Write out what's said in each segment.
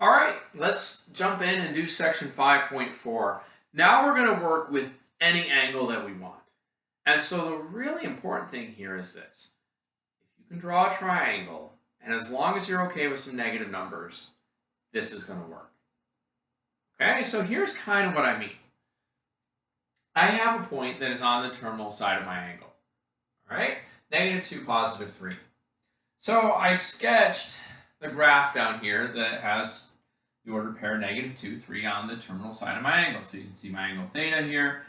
All right, let's jump in and do section 5.4. Now we're going to work with any angle that we want. And so the really important thing here is this. If you can draw a triangle, and as long as you're okay with some negative numbers, this is going to work. Okay, so here's kind of what I mean. I have a point that is on the terminal side of my angle. All right, -2, +3. So I sketched the graph down here that has the ordered pair -2, 3 on the terminal side of my angle. So you can see my angle theta here.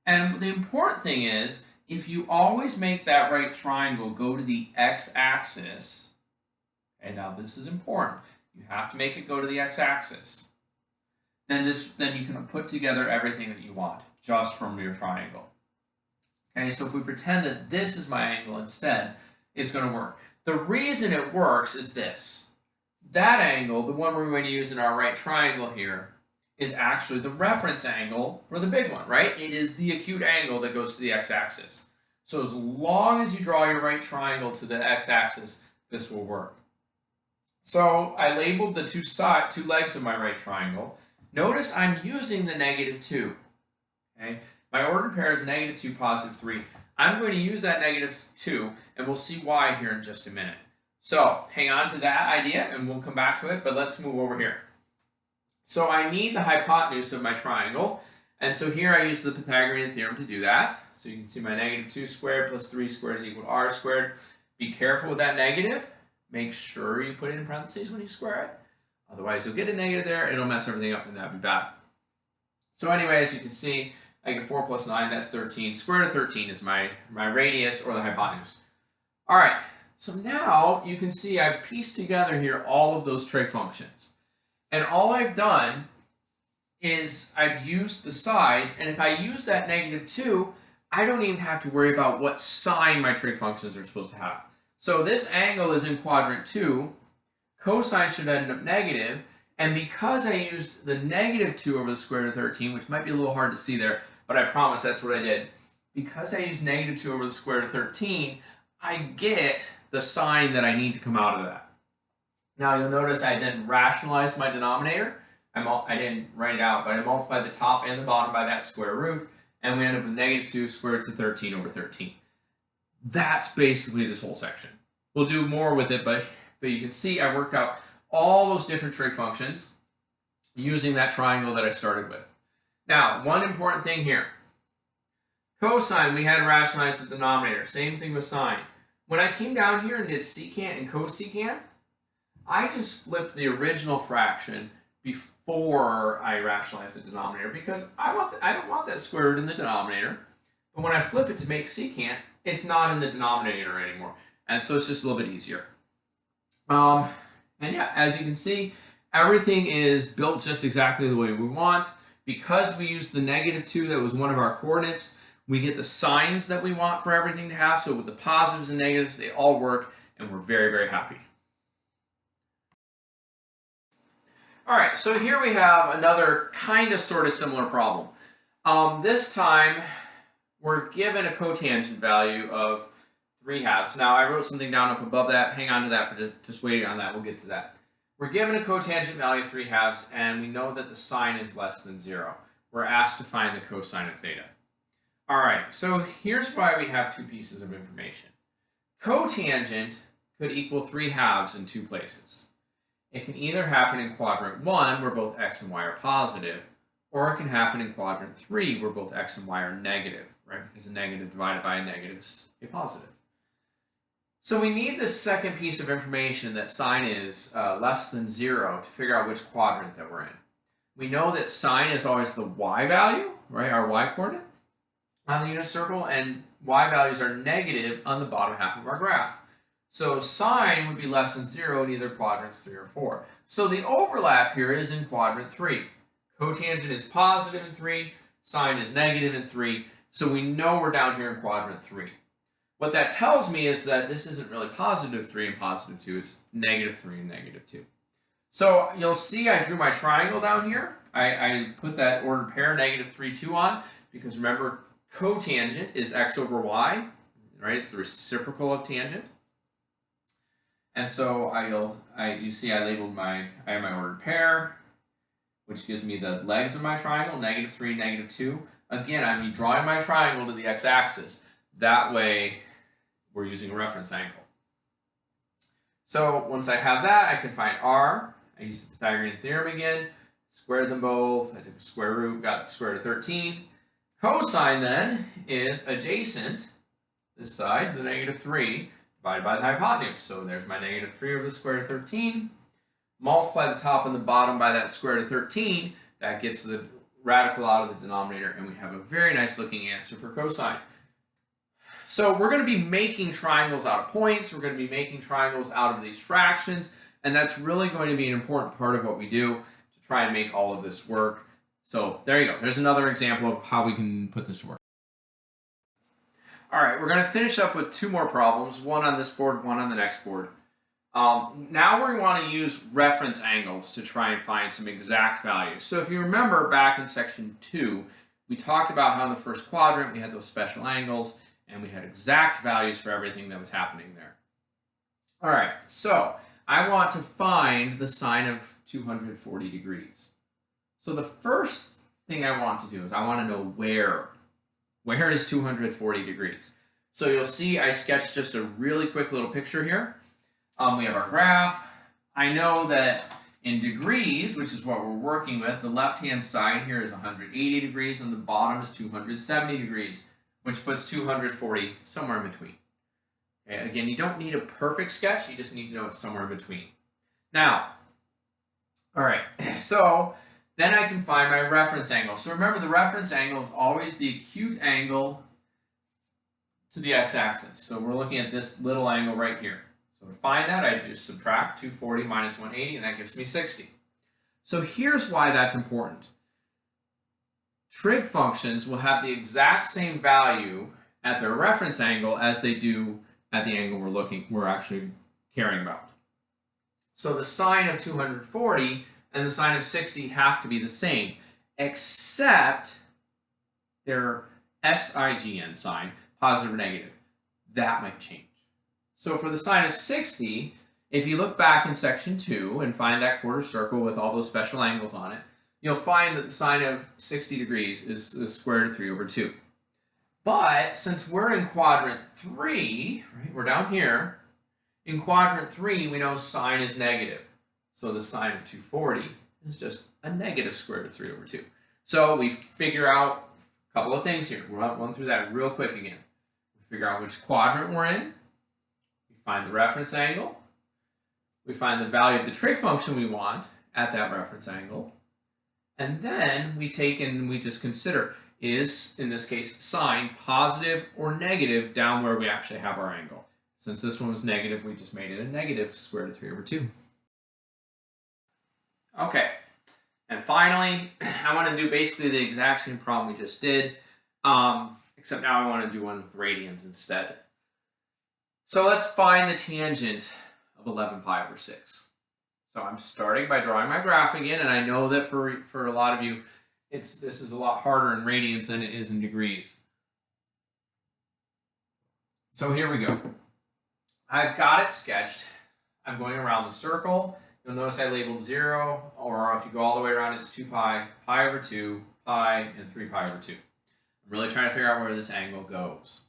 And the important thing is, if you always make that right triangle go to the x-axis, okay, now this is important. You have to make it go to the x-axis. Then you can put together everything that you want just from your triangle. Okay, so if we pretend that this is my angle instead, it's going to work. The reason it works is this. That angle, the one we're going to use in our right triangle here, is actually the reference angle for the big one, right? It is the acute angle that goes to the x-axis. So as long as you draw your right triangle to the x-axis, this will work. So I labeled the two legs of my right triangle. Notice I'm using the -2. Okay? My ordered pair is -2, +3. I'm going to use that -2, and we'll see why here in just a minute. So hang on to that idea, and we'll come back to it, but let's move over here. So I need the hypotenuse of my triangle, and so here I use the Pythagorean theorem to do that. So you can see my -2 squared plus 3 squared is equal to r squared. Be careful with that negative. Make sure you put it in parentheses when you square it. Otherwise, you'll get a negative there, and it'll mess everything up, and that'd be bad. So anyway, as you can see, I get 4 plus 9, that's 13. Square root of 13 is my radius, or the hypotenuse. All right, so now you can see I've pieced together here all of those trig functions. And all I've done is I've used the sides, and if I use that -2, I don't even have to worry about what sign my trig functions are supposed to have. So this angle is in quadrant 2, cosine should end up negative, and because I used the -2 over the square root of 13, which might be a little hard to see there, but I promise that's what I did. Because I used -2 over the square root of 13, I get the sign that I need to come out of that. Now you'll notice I then rationalized my denominator. I didn't write it out, but I multiplied the top and the bottom by that square root, and we end up with -2 square root of 13 over 13. That's basically this whole section. We'll do more with it, but you can see I worked out all those different trig functions using that triangle that I started with. Now, one important thing here. Cosine, we had to rationalize the denominator. Same thing with sine. When I came down here and did secant and cosecant, I just flipped the original fraction before I rationalized the denominator because I don't want that square root in the denominator. But when I flip it to make secant, it's not in the denominator anymore. And so it's just a little bit easier. And yeah, as you can see, everything is built just exactly the way we want. Because we used the -2 that was one of our coordinates, we get the signs that we want for everything to have. So with the positives and negatives, they all work, and we're very, very happy. All right, so here we have another kind of sort of similar problem. This time, we're given a cotangent value of 3/2. Now, I wrote something down up above that. Hang on to that for just waiting on that. We'll get to that. We're given a cotangent value of 3/2, and we know that the sine is less than 0. We're asked to find the cosine of theta. All right, so here's why we have two pieces of information. Cotangent could equal 3/2 in two places. It can either happen in quadrant 1, where both x and y are positive, or it can happen in quadrant 3, where both x and y are negative, right? Because a negative divided by a negative is a positive. So we need this second piece of information that sine is less than 0 to figure out which quadrant that we're in. We know that sine is always the y value, right, our y coordinate on the unit circle, and y values are negative on the bottom half of our graph. So sine would be less than 0 in either quadrants 3 or 4. So the overlap here is in quadrant 3. Cotangent is positive in 3, sine is negative in 3, so we know we're down here in quadrant 3. What that tells me is that this isn't really positive 3 and positive 2, it's -3 and -2. So you'll see I drew my triangle down here. I put that ordered pair -3, 2 on, because remember, cotangent is x over y, right? It's the reciprocal of tangent. And so you see I labeled I have my ordered pair, which gives me the legs of my triangle, -3, -2. Again, I'm drawing my triangle to the x-axis. That way, we're using a reference angle. So once I have that, I can find r. I use the Pythagorean theorem again, squared them both. I took a square root, got the square root of 13. Cosine then is adjacent, this side, the -3, divided by the hypotenuse. So there's my -3 over the square root of 13. Multiply the top and the bottom by that square root of 13. That gets the radical out of the denominator, and we have a very nice looking answer for cosine. So we're going to be making triangles out of points. We're going to be making triangles out of these fractions, and that's really going to be an important part of what we do to try and make all of this work. So there you go. There's another example of how we can put this to work. All right, we're going to finish up with 2 more problems, one on this board, one on the next board. Now we want to use reference angles to try and find some exact values. So if you remember back in section 2, we talked about how in the first quadrant we had those special angles and we had exact values for everything that was happening there. All right, so I want to find the sine of 240 degrees. So the first thing I want to do is I want to know where is 240 degrees. So you'll see I sketched just a really quick little picture here. We have our graph. I know that in degrees, which is what we're working with, the left-hand side here is 180 degrees and the bottom is 270 degrees, which puts 240 somewhere in between. Okay, again, you don't need a perfect sketch, you just need to know it's somewhere in between. Now, all right, so then I can find my reference angle. So remember, the reference angle is always the acute angle to the x-axis. So we're looking at this little angle right here. So to find that, I just subtract 240 minus 180, and that gives me 60. So here's why that's important. Trig functions will have the exact same value at their reference angle as they do at the angle we're actually caring about. So the sine of 240 and the sine of 60 have to be the same, except their SIGN sign, positive or negative. That might change. So for the sine of 60, if you look back in section 2 and find that quarter circle with all those special angles on it, you'll find that the sine of 60 degrees is the square root of 3 over 2. But since we're in quadrant 3, right, we're down here, in quadrant 3 we know sine is negative. So the sine of 240 is just a negative square root of 3 over 2. So we figure out a couple of things here. We'll run through that real quick again. We figure out which quadrant we're in. Find the reference angle, we find the value of the trig function we want at that reference angle, and then we take and we just consider, is, in this case, sine positive or negative down where we actually have our angle. Since this one was negative, we just made it a negative square root of 3 over 2. Okay, and finally, I want to do basically the exact same problem we just did, except now I want to do one with radians instead. So let's find the tangent of 11 pi over 6. So I'm starting by drawing my graph again, and I know that for a lot of you, this is a lot harder in radians than it is in degrees. So here we go. I've got it sketched. I'm going around the circle. You'll notice I labeled 0, or if you go all the way around, it's 2 pi, pi over 2, pi, and 3 pi over 2. I'm really trying to figure out where this angle goes.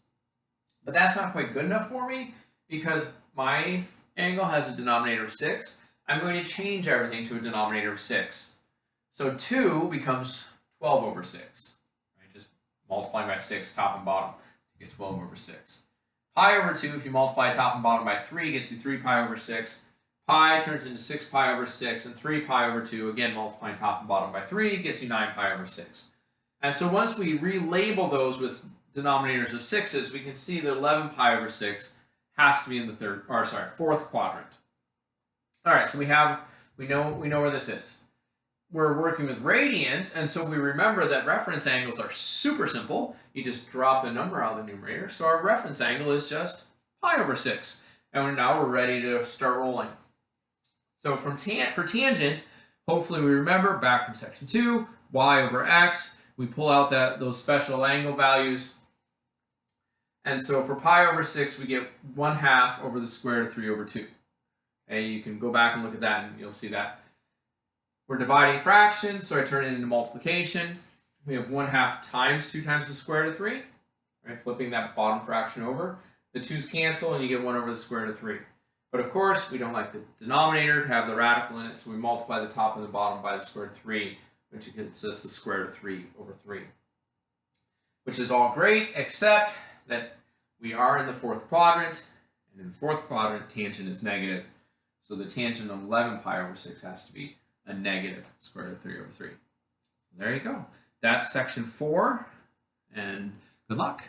But that's not quite good enough for me because my angle has a denominator of 6. I'm going to change everything to a denominator of 6. So 2 becomes 12 over 6. Right? Just multiply by 6 top and bottom to get 12 over 6. Pi over 2, if you multiply top and bottom by 3, gets you 3 pi over 6. Pi turns into 6 pi over 6, and 3 pi over 2, again multiplying top and bottom by 3, gets you 9 pi over 6. And so once we relabel those with denominators of 6's, we can see that 11 pi over 6 has to be in the fourth quadrant. All right, so we know where this is. We're working with radians, and so we remember that reference angles are super simple. You just drop the number out of the numerator. So our reference angle is just pi over 6. And now we're ready to start rolling. So for tangent, hopefully we remember back from section 2, y over x. We pull out those special angle values. And so for pi over 6, we get 1/2 over the square root of 3 over 2. Okay, you can go back and look at that and you'll see that. We're dividing fractions, so I turn it into multiplication. We have 1/2 times 2 times the square root of 3. Right, flipping that bottom fraction over. The 2's cancel and you get 1 over the square root of 3. But of course, we don't like the denominator to have the radical in it, so we multiply the top and the bottom by the square root of 3, which gives us the square root of 3 over 3. Which is all great, except that we are in the 4th quadrant, and in the 4th quadrant, tangent is negative. So the tangent of 11 pi over 6 has to be a negative square root of 3 over 3. There you go. That's section 4, and good luck.